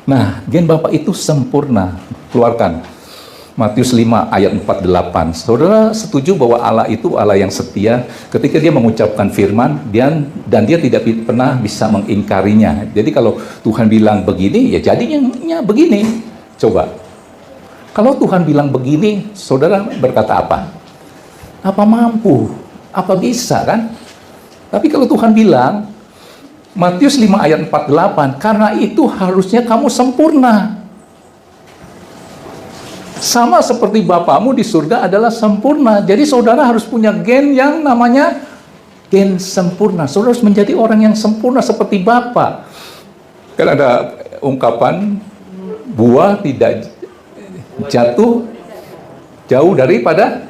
Nah, gen Bapa itu sempurna. Keluarkan Matius 5 ayat 48. Saudara setuju bahwa Allah itu Allah yang setia ketika dia mengucapkan firman dan dia tidak pernah bisa mengingkarinya. Jadi kalau Tuhan bilang begini, ya jadinya begini. Coba. Kalau Tuhan bilang begini, saudara berkata apa? Apa mampu? Apa bisa kan? Tapi kalau Tuhan bilang, Matius 5 ayat 48, karena itu harusnya kamu sempurna. Sama seperti Bapamu di surga adalah sempurna. Jadi saudara harus punya gen yang namanya gen sempurna. Saudara harus menjadi orang yang sempurna seperti Bapa. Kan ada ungkapan, buah tidak jatuh jauh daripada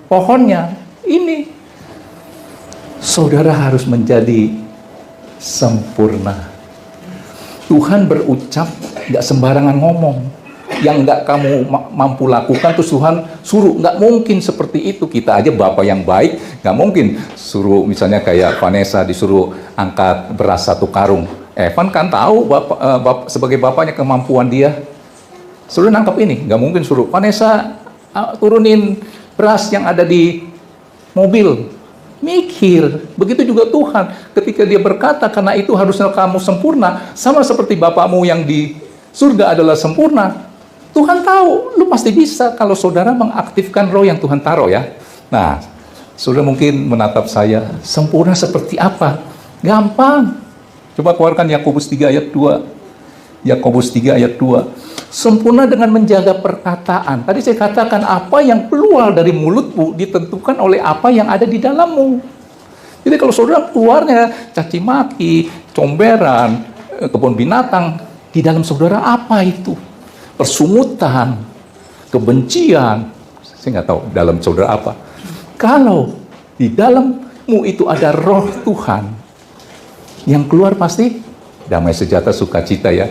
pohonnya. Ini saudara harus menjadi sempurna. Tuhan berucap nggak sembarangan ngomong. Yang nggak kamu mampu lakukan terus Tuhan suruh, nggak mungkin seperti itu. Kita aja Bapak yang baik, nggak mungkin suruh misalnya kayak Vanessa disuruh angkat beras 1 karung. Evan kan tahu sebagai bapaknya kemampuan dia. Suruh nangkap ini, nggak mungkin suruh Vanessa turunin beras yang ada di mobil. Mikir, begitu juga Tuhan ketika dia berkata karena itu harusnya kamu sempurna, sama seperti Bapakmu yang di surga adalah sempurna. Tuhan tahu, lu pasti bisa kalau saudara mengaktifkan roh yang Tuhan taruh ya. Nah, saudara mungkin menatap saya, sempurna seperti apa? Gampang. Coba keluarkan Yakobus 3 ayat 2. Yakobus 3 ayat 2. Sempurna dengan menjaga perkataan. Tadi saya katakan apa yang keluar dari mulutmu ditentukan oleh apa yang ada di dalammu. Jadi kalau saudara keluarnya caci maki, comberan, kebun binatang, di dalam saudara apa itu? Persungutan, kebencian, saya nggak tahu dalam saudara apa. Kalau di dalammu itu ada roh Tuhan, yang keluar pasti damai, sejahtera, sukacita ya.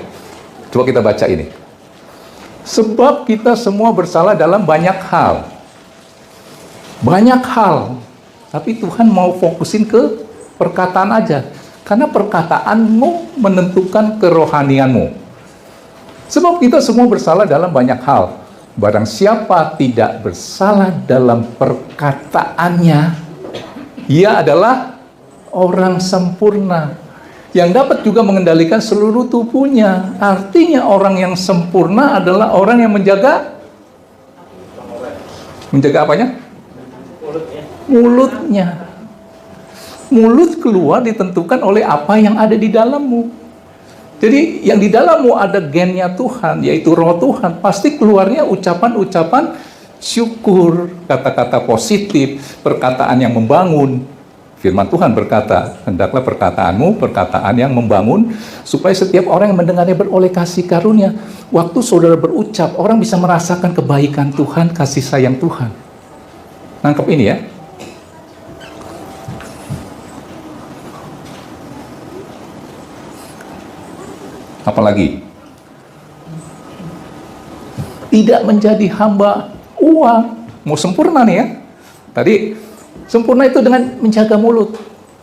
Coba kita baca ini. Sebab kita semua bersalah dalam banyak hal. Banyak hal. Tapi Tuhan mau fokusin ke perkataan aja. Karena perkataanmu menentukan kerohanianmu. Sebab kita semua bersalah dalam banyak hal. Barang siapa tidak bersalah dalam perkataannya, ia adalah orang sempurna, yang dapat juga mengendalikan seluruh tubuhnya. Artinya orang yang sempurna adalah orang yang menjaga apanya? Mulutnya. Mulut keluar ditentukan oleh apa yang ada di dalammu. Jadi yang di dalammu ada gennya Tuhan, yaitu roh Tuhan. Pasti keluarnya ucapan-ucapan syukur, kata-kata positif, perkataan yang membangun. Firman Tuhan berkata, hendaklah perkataanmu perkataan yang membangun, supaya setiap orang yang mendengarnya beroleh kasih karunia. Waktu saudara berucap, orang bisa merasakan kebaikan Tuhan, kasih sayang Tuhan. Nangkep ini ya. Apalagi? Tidak menjadi hamba uang. Mau sempurna nih ya. Tadi sempurna itu dengan menjaga mulut,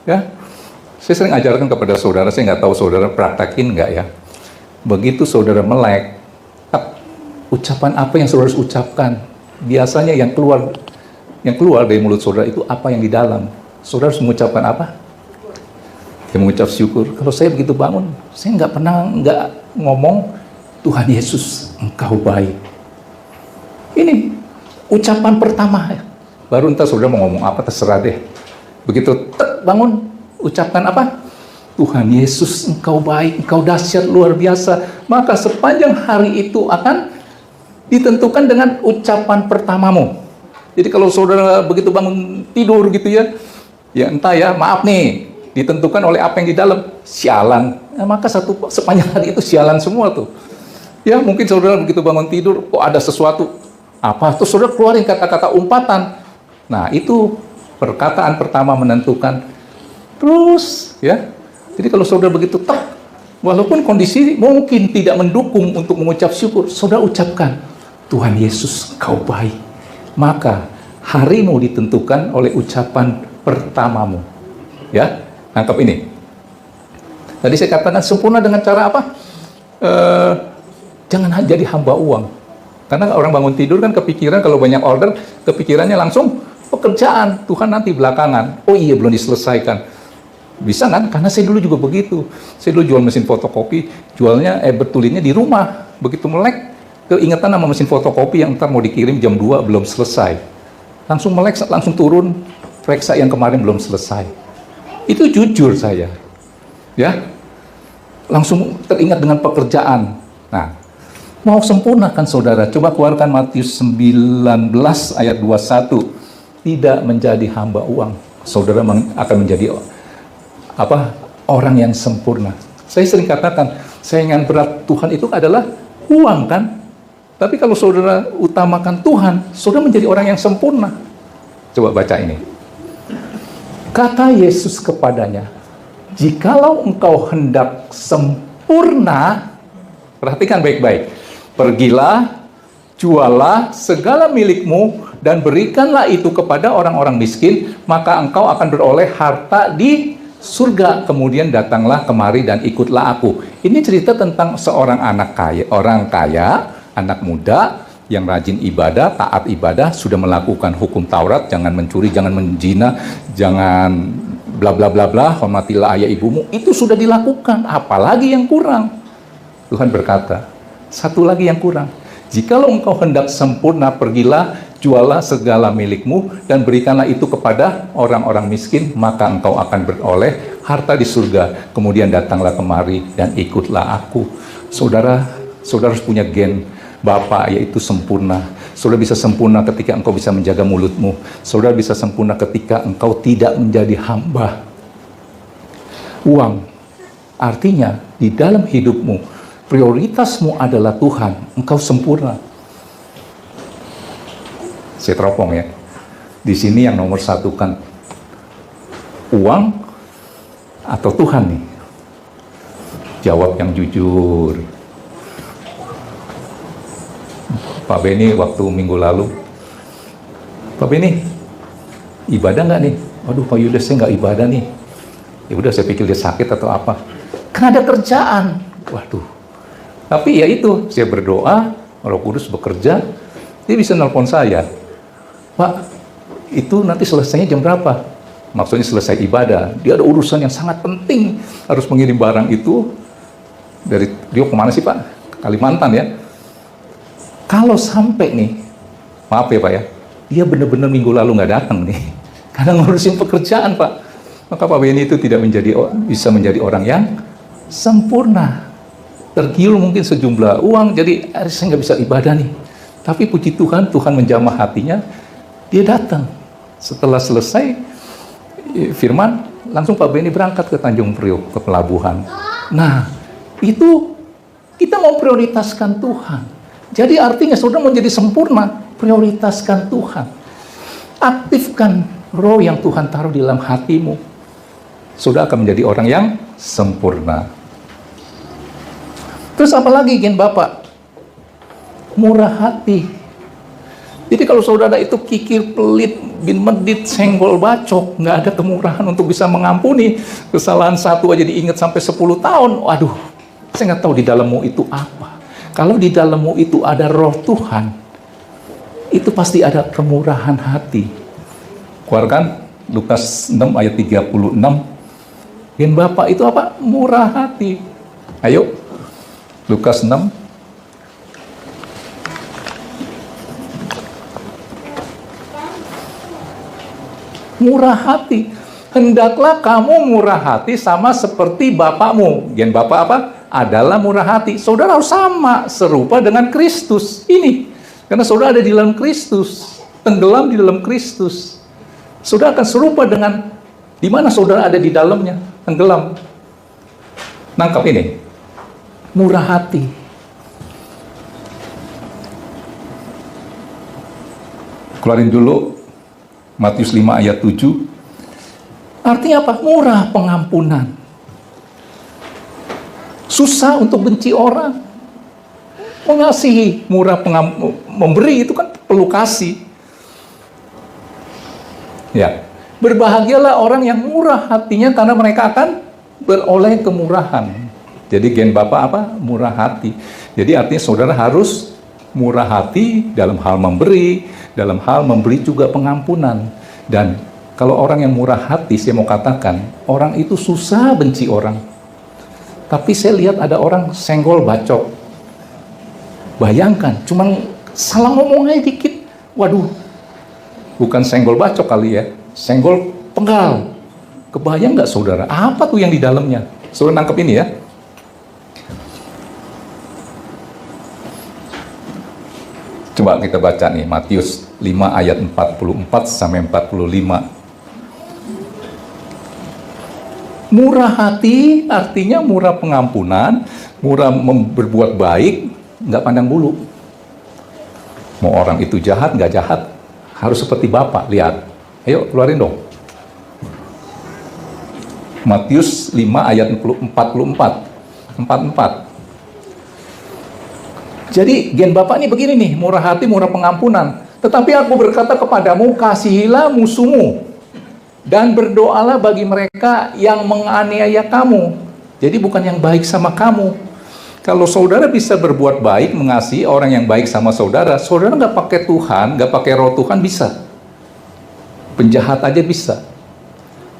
ya. Saya sering ajarkan kepada saudara, saya nggak tahu saudara praktekin nggak ya. Begitu saudara melek, ucapan apa yang saudara harus ucapkan? Biasanya yang keluar dari mulut saudara itu apa yang di dalam. Saudara harus mengucapkan apa? Ya mengucap syukur. Kalau saya begitu bangun, saya nggak pernah ngomong Tuhan Yesus, Engkau baik. Ini ucapan pertama ya. Baru entar saudara mau ngomong apa terserah deh. Begitu bangun, ucapkan apa? Tuhan Yesus, Engkau baik, Engkau dahsyat, luar biasa. Maka sepanjang hari itu akan ditentukan dengan ucapan pertamamu. Jadi kalau saudara begitu bangun tidur gitu ya, ya entah ya, maaf nih, ditentukan oleh apa yang di dalam. Sialan. Nah, maka sepanjang hari itu sialan semua tuh. Ya mungkin saudara begitu bangun tidur, kok ada sesuatu. Apa? Terus saudara keluarin kata-kata umpatan. Nah, itu perkataan pertama menentukan. Terus, ya. Jadi kalau saudara begitu walaupun kondisi mungkin tidak mendukung untuk mengucap syukur, saudara ucapkan, Tuhan Yesus, Engkau baik. Maka harimu ditentukan oleh ucapan pertamamu. Ya, nangkap ini. Tadi saya katakan sempurna dengan cara apa? Jangan jadi hamba uang. Karena orang bangun tidur kan kepikiran, kalau banyak order, kepikirannya langsung pekerjaan, Tuhan nanti belakangan. Oh iya, belum diselesaikan. Bisa kan? Karena saya dulu juga begitu. Saya dulu jual mesin fotokopi, jualnya bertulisnya di rumah. Begitu melek, keingetan sama mesin fotokopi yang ntar mau dikirim jam 2 belum selesai. Langsung melek, langsung turun, periksa yang kemarin belum selesai. Itu jujur saya. Ya, langsung teringat dengan pekerjaan. Nah, mau sempurna kan saudara? Coba keluarkan Matius 19 ayat 21. Tidak menjadi hamba uang. Saudara akan menjadi orang yang sempurna. Saya sering katakan, saingan berat Tuhan itu adalah uang kan? Tapi kalau saudara utamakan Tuhan, saudara menjadi orang yang sempurna. Coba baca ini. Kata Yesus kepadanya, jikalau engkau hendak sempurna, perhatikan baik-baik, pergilah, jualah segala milikmu, dan berikanlah itu kepada orang-orang miskin, maka engkau akan beroleh harta di surga. Kemudian datanglah kemari dan ikutlah aku. Ini cerita tentang seorang anak kaya, orang kaya, anak muda, yang rajin ibadah, taat ibadah, sudah melakukan hukum Taurat, jangan mencuri, jangan menzina, jangan bla bla bla bla, hormatilah ayah ibumu. Itu sudah dilakukan, apalagi yang kurang? Tuhan berkata, satu lagi yang kurang. Jikalau engkau hendak sempurna, pergilah, jualah segala milikmu, dan berikanlah itu kepada orang-orang miskin, maka engkau akan beroleh harta di surga. Kemudian datanglah kemari dan ikutlah aku. Saudara harus punya gen Bapa, yaitu sempurna. Saudara bisa sempurna ketika engkau bisa menjaga mulutmu. Saudara bisa sempurna ketika engkau tidak menjadi hamba uang. Artinya, di dalam hidupmu, prioritasmu adalah Tuhan. Engkau sempurna. Saya teropong ya. Di sini yang nomor satu kan uang atau Tuhan nih? Jawab yang jujur. Pak Beni waktu minggu lalu, Pak Beni ibadah nggak nih? Waduh Pak Yudas, saya nggak ibadah nih. Ya udah, saya pikir dia sakit atau apa. Kan ada kerjaan. Waduh. Tapi ya itu, saya berdoa, Roh Kudus bekerja, dia bisa nelpon saya. Pak, itu nanti selesainya jam berapa? Maksudnya selesai ibadah. Dia ada urusan yang sangat penting, harus mengirim barang itu dari dia kemana sih Pak? Kalimantan ya. Kalau sampai nih, maaf ya Pak ya, dia benar-benar minggu lalu nggak datang nih, karena ngurusin pekerjaan Pak. Maka Pak Beni itu tidak bisa menjadi orang yang sempurna. Tergiur mungkin sejumlah uang, jadi saya nggak bisa ibadah nih. Tapi puji Tuhan, Tuhan menjamah hatinya, dia datang. Setelah selesai firman, langsung Pak Beni berangkat ke Tanjung Priok, ke pelabuhan. Nah, itu kita mau prioritaskan Tuhan. Jadi artinya saudara mau jadi sempurna, prioritaskan Tuhan. Aktifkan roh yang Tuhan taruh di dalam hatimu. Saudara akan menjadi orang yang sempurna. Terus apa lagi gen Bapak? Murah hati. Jadi kalau saudara itu kikir, pelit, bin medit, senggol, bacok, nggak ada kemurahan untuk bisa mengampuni. Kesalahan satu aja diingat sampai 10 tahun. Waduh, saya nggak tahu di dalammu itu apa. Kalau di dalammu itu ada roh Tuhan, itu pasti ada kemurahan hati. Keluarkan Lukas 6 ayat 36. Gen Bapak itu apa? Murah hati. Ayo, Lukas 6. Murah hati. Hendaklah kamu murah hati sama seperti Bapakmu. Gen Bapak apa? Adalah murah hati. Saudara harus sama, serupa dengan Kristus ini. Karena saudara ada di dalam Kristus, tenggelam di dalam Kristus. Saudara akan serupa dengan di mana saudara ada di dalamnya, tenggelam. Nangkap ini. Murah hati. Keluarin dulu Matius 5 ayat 7. Artinya apa? Murah pengampunan. Susah untuk benci orang. Mengasihi, murah memberi itu kan perlu kasih. Ya, berbahagialah orang yang murah hatinya karena mereka akan beroleh kemurahan. Jadi gen Bapak apa? Murah hati. Jadi artinya saudara harus murah hati dalam hal memberi, dalam hal memberi juga pengampunan. Dan kalau orang yang murah hati, saya mau katakan, orang itu susah benci orang. Tapi saya lihat ada orang senggol bacok. Bayangkan, cuman salah ngomong aja dikit, waduh, bukan senggol bacok kali ya, senggol penggal. Kebayang nggak saudara? Apa tuh yang di dalamnya? Saudara nangkep ini ya. Coba kita baca nih, Matius 5 ayat 44 sampai 45. Murah hati artinya murah pengampunan, murah berbuat baik, nggak pandang bulu. Mau orang itu jahat, nggak jahat, harus seperti Bapak. Lihat, ayo keluarin dong. Matius 5 ayat 44. Jadi gen Bapak ini begini nih, murah hati, murah pengampunan. Tetapi aku berkata kepadamu, kasihilah musuhmu dan berdoalah bagi mereka yang menganiaya kamu. Jadi bukan yang baik sama kamu. Kalau saudara bisa berbuat baik, mengasihi orang yang baik sama saudara, saudara nggak pakai Tuhan, nggak pakai roh Tuhan bisa. Penjahat aja bisa.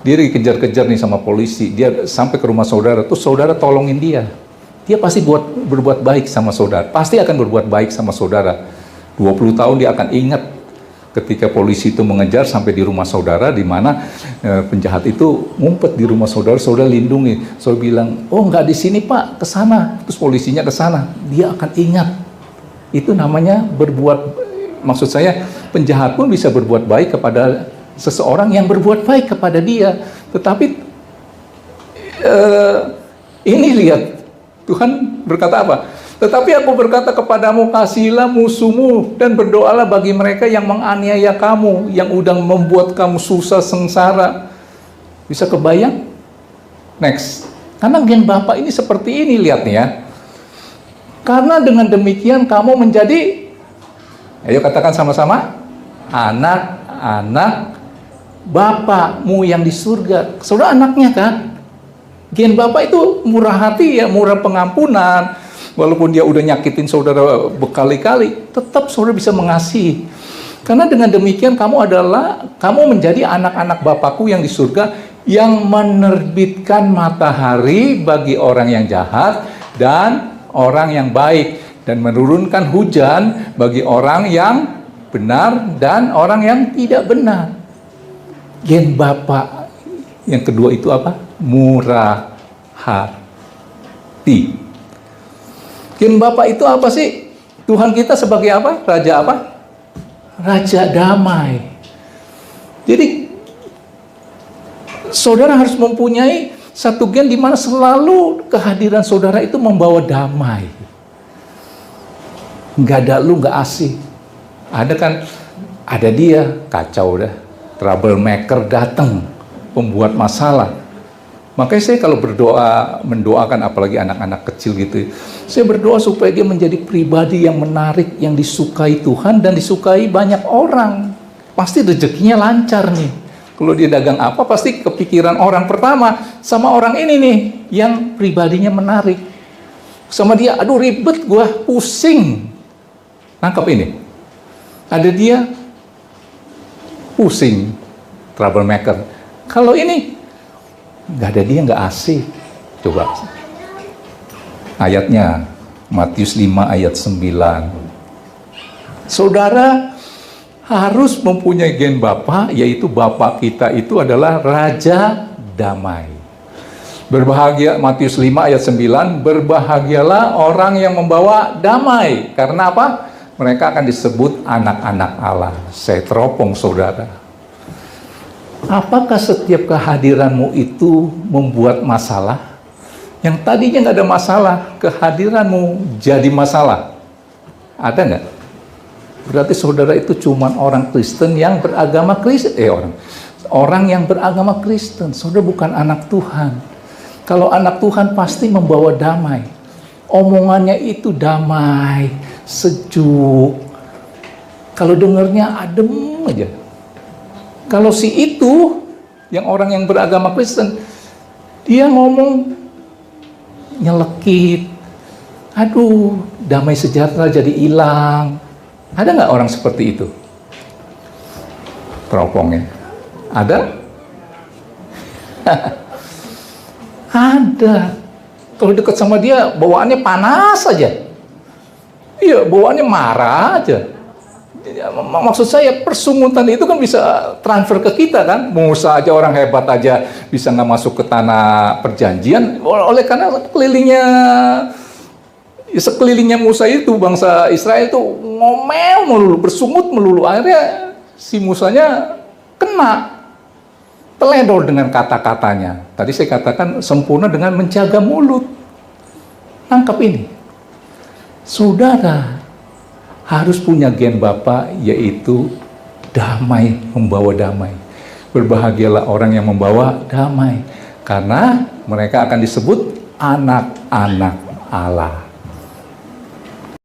Dia dikejar-kejar nih sama polisi, dia sampai ke rumah saudara, terus saudara tolongin dia. Dia pasti berbuat baik sama saudara, pasti akan berbuat baik sama saudara. 20 tahun dia akan ingat ketika polisi itu mengejar sampai di rumah saudara, di mana penjahat itu ngumpet di rumah saudara, saudara lindungi. Saudara bilang, oh nggak di sini Pak, ke sana. Terus polisinya ke sana, dia akan ingat. Itu namanya berbuat, maksud saya penjahat pun bisa berbuat baik kepada seseorang yang berbuat baik kepada dia. Tetapi ini lihat, Tuhan berkata apa? Tetapi aku berkata kepadamu, kasihilah musuhmu dan berdoalah bagi mereka yang menganiaya kamu, yang udah membuat kamu susah sengsara. Bisa kebayang? Next. Karena gen Bapak ini seperti ini, lihat nih ya. Karena dengan demikian kamu menjadi, ayo katakan sama-sama, anak-anak Bapakmu yang di surga. Saudara anaknya kan? Gen Bapak itu murah hati ya, murah pengampunan. Walaupun dia udah nyakitin saudara berkali-kali, tetap saudara bisa mengasihi. Karena dengan demikian kamu menjadi anak-anak Bapakku yang di surga, yang menerbitkan matahari bagi orang yang jahat dan orang yang baik, dan menurunkan hujan bagi orang yang benar dan orang yang tidak benar. Gen Bapak yang kedua itu apa? Murah hati. Gen Bapak itu apa sih? Tuhan kita sebagai apa? Raja apa? Raja damai. Jadi saudara harus mempunyai satu gen di mana selalu kehadiran saudara itu membawa damai. Nggak ada lu, nggak asik. Ada kan? Ada dia, kacau dah. Troublemaker datang, pembuat masalah. Makanya saya kalau mendoakan apalagi anak-anak kecil gitu, saya berdoa supaya dia menjadi pribadi yang menarik, yang disukai Tuhan dan disukai banyak orang. Pasti rezekinya lancar nih. Kalau dia dagang apa, pasti kepikiran orang pertama sama orang ini nih, yang pribadinya menarik. Sama dia, aduh ribet gua, pusing. Nangkep ini. Ada dia, pusing, troublemaker. Kalau ini nggak ada dia, nggak asik. Coba ayatnya, Matius 5 ayat 9. Saudara harus mempunyai gen Bapa, yaitu Bapa kita itu adalah Raja Damai. Berbahagia, Matius 5 ayat 9, berbahagialah orang yang membawa damai. Karena apa? Mereka akan disebut anak-anak Allah. Saya teropong saudara. Apakah setiap kehadiranmu itu membuat masalah? Yang tadinya nggak ada masalah, kehadiranmu jadi masalah. Ada nggak? Berarti saudara itu cuma orang Kristen yang beragama Kristen. Orang yang beragama Kristen. Saudara bukan anak Tuhan. Kalau anak Tuhan pasti membawa damai. Omongannya itu damai, sejuk. Kalau dengarnya adem aja. Kalau si itu, yang orang yang beragama Kristen, dia ngomong nyelekit. Aduh, damai sejahtera jadi hilang. Ada nggak orang seperti itu? Teropongnya. Ada? Ada. Kalau dekat sama dia, bawaannya panas aja. Iya, bawaannya marah aja. Maksud saya, persungutan itu kan bisa transfer ke kita kan. Musa aja, orang hebat aja bisa nggak masuk ke tanah perjanjian. Oleh karena sekelilingnya Musa itu, bangsa Israel itu ngomel melulu, bersungut melulu. Akhirnya si Musanya kena, teledor dengan kata-katanya. Tadi saya katakan sempurna dengan menjaga mulut. Tangkap ini. Saudara harus punya gen Bapa, yaitu damai, membawa damai. Berbahagialah orang yang membawa damai, karena mereka akan disebut anak-anak Allah.